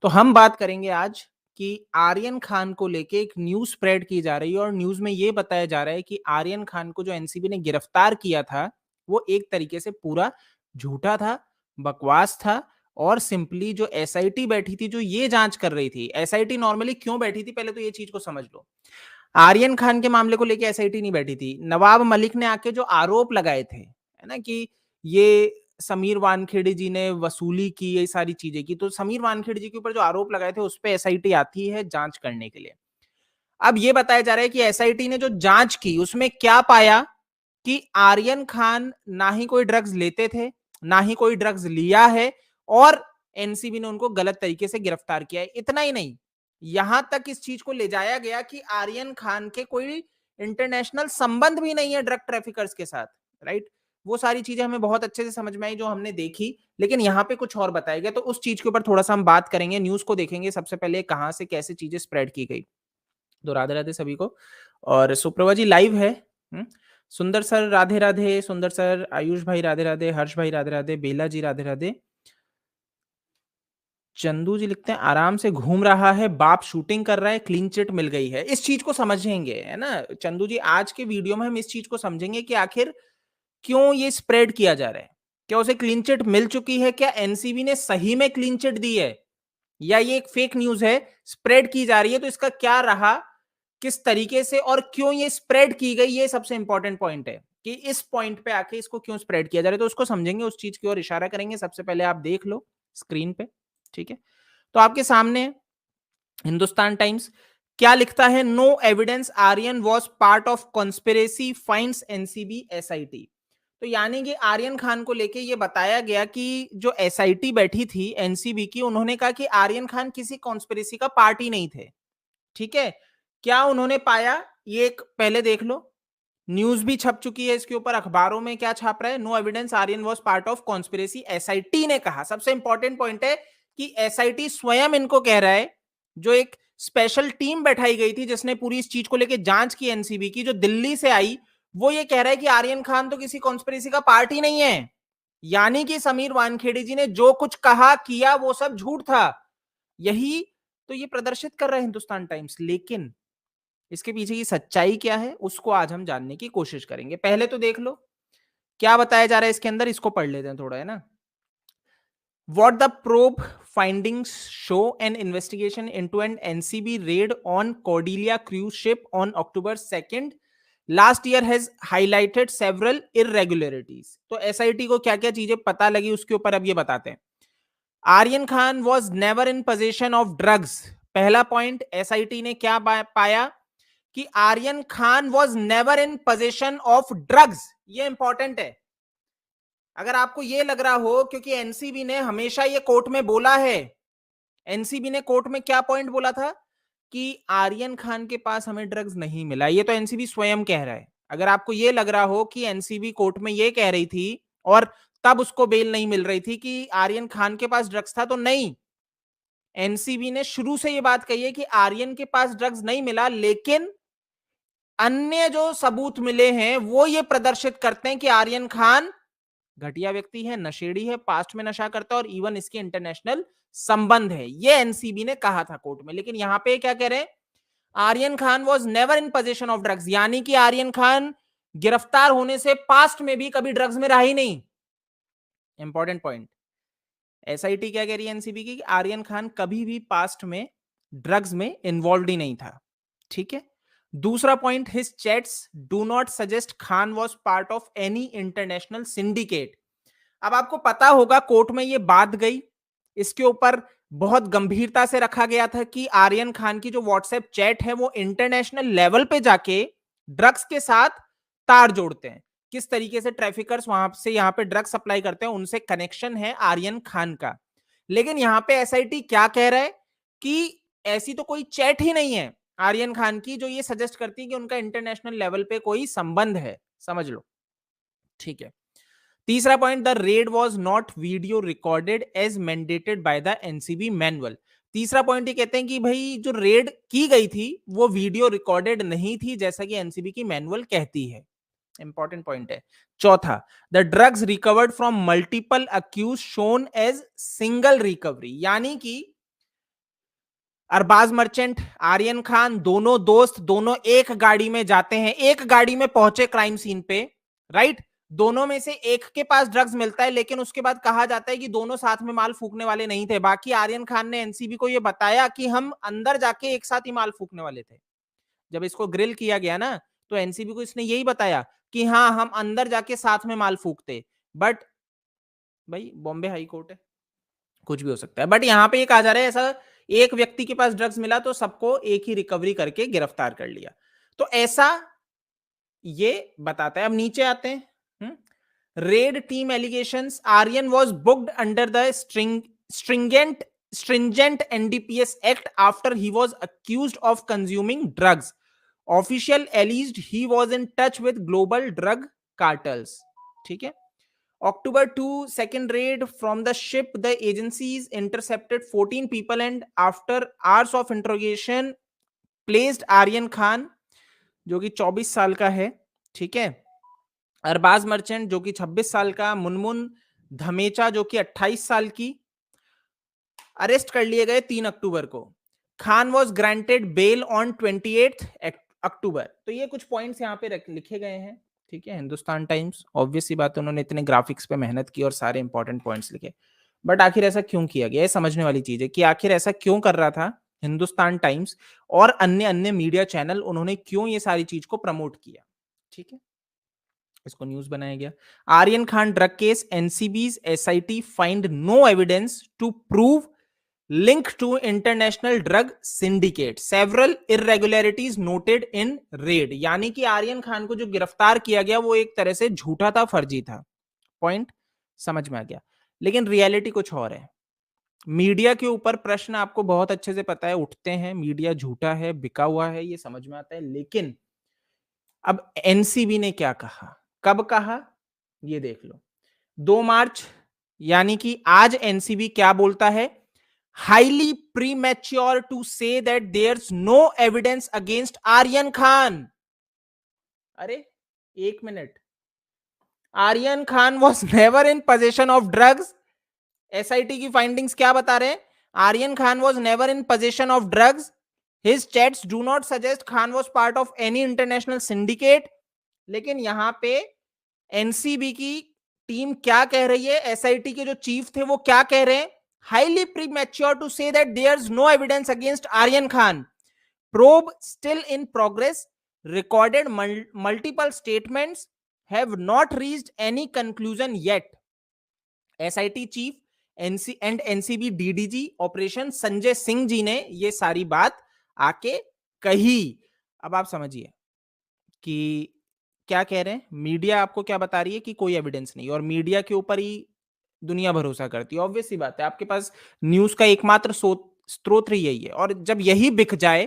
तो हम बात करेंगे आज कि आर्यन खान को लेके एक न्यूज़ स्प्रेड की जा रही है और न्यूज़ में ये बताया जा रहा है कि आर्यन खान को जो एनसीबी ने गिरफ्तार किया था, वो एक तरीके से पूरा झूठा था, बकवास था और सिंपली जो एसआईटी बैठी थी, जो ये जांच कर रही थी। एसआईटी नॉर्मली क्यों बैठी थी, पहले तो ये चीज को समझ लो। आर्यन खान के मामले को लेके एसआईटी नहीं बैठी थी। नवाब मलिक ने आके जो आरोप लगाए थे, है ना, कि ये समीर वानखेड़े जी ने वसूली की, ये सारी चीजें की, तो समीर वानखेड़े जी के ऊपर जो आरोप लगाए थे उस पे एसआईटी आती है जांच करने के लिए। अब ये बताया जा रहा है कि एसआईटी ने जो जांच की उसमें क्या पाया कि आर्यन खान ना ही कोई ड्रग्स लेते थे, ना ही कोई ड्रग्स लिया है और एनसीबी ने उनको गलत तरीके से गिरफ्तार किया है। इतना ही नहीं, यहां तक इस चीज को ले जाया गया कि आर्यन खान के कोई इंटरनेशनल संबंध भी नहीं है ड्रग ट्रैफिकर्स के साथ, राइट। वो सारी चीजें हमें बहुत अच्छे से समझ में आई जो हमने देखी, लेकिन यहाँ पे कुछ और बताया गया, तो उस चीज के ऊपर थोड़ा सा हम बात करेंगे। न्यूज को देखेंगे सबसे पहले कहां से कैसे चीजें स्प्रेड की गई। तो राधे राधे सभी को। और सुप्रभा जी लाइव है। सुंदर सर राधे राधे, सुंदर सर, आयुष भाई राधे राधे, हर्ष भाई राधे राधे, बेला जी राधे राधे। चंदू जी लिखते हैं आराम से घूम रहा है, बाप शूटिंग कर रहा है, क्लीन चिट मिल गई है। इस चीज को समझेंगे, है ना चंदू जी, आज के वीडियो में हम इस चीज को समझेंगे कि आखिर क्यों ये स्प्रेड किया जा रहा है। क्या उसे क्लीन चिट मिल चुकी है, क्या एनसीबी ने सही में क्लीन चिट दी है, या ये एक फेक न्यूज है स्प्रेड की जा रही है, तो इसका क्या रहा, किस तरीके से और क्यों ये स्प्रेड की गई, ये सबसे इंपॉर्टेंट पॉइंट है कि इस पॉइंट पे आके इसको क्यों स्प्रेड किया जा रहा है। तो उसको समझेंगे, उस चीज की ओर इशारा करेंगे। सबसे पहले आप देख लो स्क्रीन पे, ठीक है। तो आपके सामने हिंदुस्तान टाइम्स क्या लिखता है, no evidence Aryan was part of conspiracy finds NCB SIT. तो यानी कि आर्यन खान को लेके ये बताया गया कि जो एसआईटी बैठी थी एनसीबी की, उन्होंने कहा कि आर्यन खान किसी कॉन्स्पिरेसी का पार्ट ही नहीं थे, ठीक है। क्या उन्होंने पाया, ये एक पहले देख लो। न्यूज भी छप चुकी है इसके ऊपर, अखबारों में क्या छाप रहा है, no evidence Aryan was part of conspiracy, SIT ने कहा। सबसे इंपॉर्टेंट पॉइंट है कि एसआईटी स्वयं इनको कह रहा है, जो एक स्पेशल टीम बैठाई गई थी जिसने पूरी इस चीज को लेकर जांच की एनसीबी की, जो दिल्ली से आई, वो ये कह रहा है कि आर्यन खान तो किसी कॉन्स्पिरेसी का पार्ट ही नहीं है। यानी कि समीर वानखेड़े जी ने जो कुछ कहा किया वो सब झूठ था। यही तो ये प्रदर्शित कर रहा है हिंदुस्तान टाइम्स। लेकिन इसके पीछे की सच्चाई क्या है उसको आज हम जानने की कोशिश करेंगे। पहले तो देख लो क्या बताया जा रहा है इसके अंदर, इसको पढ़ लेते हैं थोड़ा, है ना। What the probe findings show, an investigation into an NCB raid on Cordelia cruise ship on October 2nd last year has highlighted several irregularities. तो एसआईटी को क्या क्या चीजें पता लगी उसके ऊपर अब ये बताते हैं। Aryan Khan was never in possession of drugs. पहला पॉइंट, एसआईटी ने क्या पाया कि Aryan Khan was never in possession of drugs. ये इंपॉर्टेंट है। अगर आपको ये लग रहा हो, क्योंकि एनसीबी ने हमेशा ये कोर्ट में बोला है, एनसीबी ने कोर्ट में क्या पॉइंट बोला था कि आर्यन खान के पास हमें ड्रग्स नहीं मिला, ये तो एनसीबी स्वयं कह रहा है। अगर आपको ये लग रहा हो कि एनसीबी कोर्ट में ये कह रही थी और तब उसको बेल नहीं मिल रही थी कि आर्यन खान के पास ड्रग्स था, तो नहीं, एनसीबी ने शुरू से ये बात कही है कि आर्यन के पास ड्रग्स नहीं मिला, लेकिन अन्य जो सबूत मिले हैं वो ये प्रदर्शित करते हैं कि आर्यन खान घटिया व्यक्ति है, नशेड़ी है, पास्ट में नशा करता है और इवन इसके इंटरनेशनल संबंध है। ये एनसीबी ने कहा था कोर्ट में। लेकिन यहां पे क्या कह रहे हैं, Aryan Khan was never in position of drugs, यानी कि आर्यन खान गिरफ्तार होने से पास्ट में भी कभी ड्रग्स में रहा ही नहीं। इंपॉर्टेंट पॉइंट, एसआईटी क्या कह रही है एनसीबी की, आर्यन खान कभी भी पास्ट में ड्रग्स में इन्वॉल्व ही नहीं था, ठीक है। दूसरा point, his chats do not suggest Khan was part of any international syndicate. अब आपको पता होगा कोर्ट में ये बात गई, इसके ऊपर बहुत गंभीरता से रखा गया था कि आर्यन खान की जो व्हाट्सएप चैट है वो इंटरनेशनल लेवल पे जाके ड्रग्स के साथ तार जोड़ते हैं। किस तरीके से ट्रैफिकर्स वहां से यहाँ पे ड्रग्स सप्लाई करते हैं, उनसे कनेक्शन है आर्यन खान का। लेकिन यहाँ पे एसआईटी क्या कह रहा है कि ऐसी तो कोई चैट ही नहीं है आर्यन खान की जो ये सजेस्ट करती है कि उनका इंटरनेशनल लेवल पे कोई संबंध है, समझ लो, ठीक है। तीसरा point, the raid was not video recorded as mandated by the NCB manual. तीसरा पॉइंट ये कहते हैं कि भाई जो रेड की गई थी वो वीडियो रिकॉर्डेड नहीं थी जैसा कि एनसीबी की मैनुअल कहती है। इंपॉर्टेंट पॉइंट है। चौथा, the drugs recovered from multiple accused shown as single recovery, यानी कि अरबाज मर्चेंट, आर्यन खान, दोनों दोस्त, दोनों एक गाड़ी में जाते हैं, एक गाड़ी में पहुंचे क्राइम सीन पे, राइट। दोनों में से एक के पास ड्रग्स मिलता है, लेकिन उसके बाद कहा जाता है कि दोनों साथ में माल फूकने वाले नहीं थे। बाकी आर्यन खान ने एनसीबी को यह बताया कि हम अंदर जाके एक साथ ही माल फूकने वाले थे। जब इसको ग्रिल किया गया ना, तो एनसीबी को इसने यही बताया कि हाँ, हम अंदर जाके साथ में माल फूकते। बट भाई बॉम्बे हाई कोर्ट है, कुछ भी हो सकता है। बट यहां पे ये कहा जा रहा है ऐसा एक व्यक्ति के पास ड्रग्स मिला तो सबको एक ही रिकवरी करके गिरफ्तार कर लिया। तो ऐसा ये बताता है। अब नीचे आते हैं। Raid team allegations, Aryan was booked under the stringent NDPS Act after he was accused of consuming drugs. Official alleged he was in touch with global drug cartels. ठीक है। October 2, second raid from the ship. The agencies intercepted 14 people and after hours of interrogation placed Aryan Khan, जो कि 24 साल का है, ठीक है, Arbaaz merchant जो कि 26 साल का, मुनमुन धमेचा जो कि 28 साल की, अरेस्ट कर लिए गए 3 अक्टूबर को। Khan was granted bail on 28 October. तो ये कुछ पॉइंट्स यहाँ पे लिखे गए हैं, ठीक है। हिंदुस्तान टाइम्स, ऑब्वियस सी बात है, उन्होंने इतने ग्राफिक्स पे मेहनत की और सारे इंपॉर्टेंट पॉइंट्स लिखे। बट आखिर ऐसा क्यों किया गया, ये समझने वाली चीज है कि आखिर ऐसा क्यों कर रहा था हिंदुस्तान टाइम्स और अन्य अन्य मीडिया चैनल, उन्होंने क्यों ये सारी चीज को प्रमोट किया, ठीक है। इसको न्यूज बनाया गया। Aryan Khan drug case, NCB's SIT find no evidence to prove link to international drug syndicate, several irregularities noted in raid. यानी कि आर्यन खान को जो गिरफ्तार किया गया वो एक तरह से झूठा था, फर्जी था। पॉइंट समझ में आ गया। लेकिन रियलिटी कुछ और है। मीडिया के ऊपर प्रश्न आपको बहुत अच्छे से पता है उठते हैं, मीडिया झूठा है, बिका हुआ है, ये समझ में आता है। लेकिन अब एनसीबी ने क्या कहा, कब कहा, ये देख लो। 2 मार्च, यानी कि आज एनसीबी क्या बोलता है, highly premature to say that there's no evidence against Aryan Khan. अरे एक minute, Aryan Khan was never in possession of drugs. SIT की फाइंडिंग्स क्या बता रहे हैं, Aryan Khan was never in possession of drugs, his chats do not suggest Khan was part of any international syndicate. लेकिन यहां पे एनसीबी की टीम क्या कह रही है, एसआईटी के जो चीफ थे वो क्या कह रहे हैं, highly premature to say that there's no evidence against Aryan Khan. Probe still in progress. Recorded multiple statements have not reached any conclusion yet. SIT chief and NCB DDG operation Sanjay Singh ji ने ये सारी बात आके कही। अब आप समझिए कि क्या कह रहे हैं, मीडिया आपको क्या बता रही है कि कोई एविडेंस नहीं, और मीडिया के ऊपर ही दुनिया भरोसा करती है। ऑब्वियस सी बात है, आपके पास न्यूज का एकमात्र स्रोत ही यही है, और जब यही बिक जाए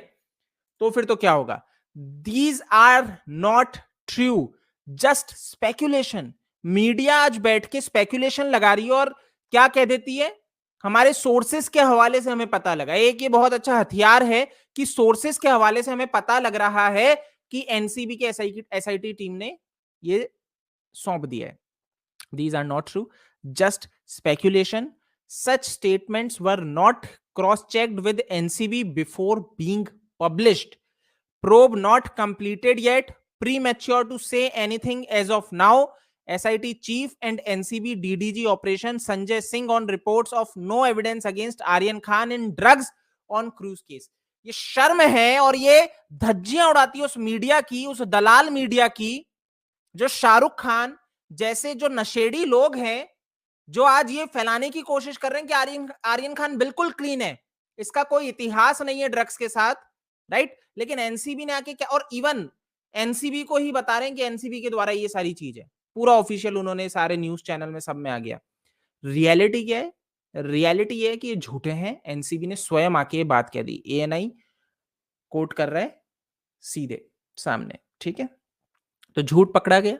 तो फिर तो क्या होगा। These are not true, just speculation. Media आज बैठ के स्पेकुलेशन लगा रही है और क्या कह देती है, हमारे सोर्सेस के हवाले से हमें पता लगा। एक ये बहुत अच्छा हथियार है कि सोर्सेस के हवाले से हमें पता लग रहा है कि एनसीबी के एसआईटी टीम ने ये सौंप दिया है। These are not true, just speculation. Such statements were not cross-checked with NCB before being published. Probe not completed yet. Premature to say anything as of now. SIT chief and NCB DDG operation Sanjay Singh on reports of no evidence against Aryan Khan in drugs on cruise case. ये शर्म है और ये धज्जियां उड़ाती है उस media की, उस दलाल मीडिया की, जो शाहरुख खान जैसे जो नशेड़ी लोग हैं, जो आज ये फैलाने की कोशिश कर रहे हैं कि आर्यन खान बिल्कुल क्लीन है, इसका कोई इतिहास नहीं है ड्रग्स के साथ, राइट। लेकिन एनसीबी ने आके क्या, और इवन एनसीबी को ही बता रहे हैं कि एनसीबी के द्वारा ये सारी चीज है, पूरा ऑफिशियल उन्होंने सारे न्यूज चैनल में सब में आ गया। रियलिटी क्या है, रियलिटी ये है कि ये झूठे हैं। एनसीबी ने स्वयं आके ये बात कह दी, एएनआई कोट कर रहा है सीधे सामने, ठीक है। तो झूठ पकड़ा गया।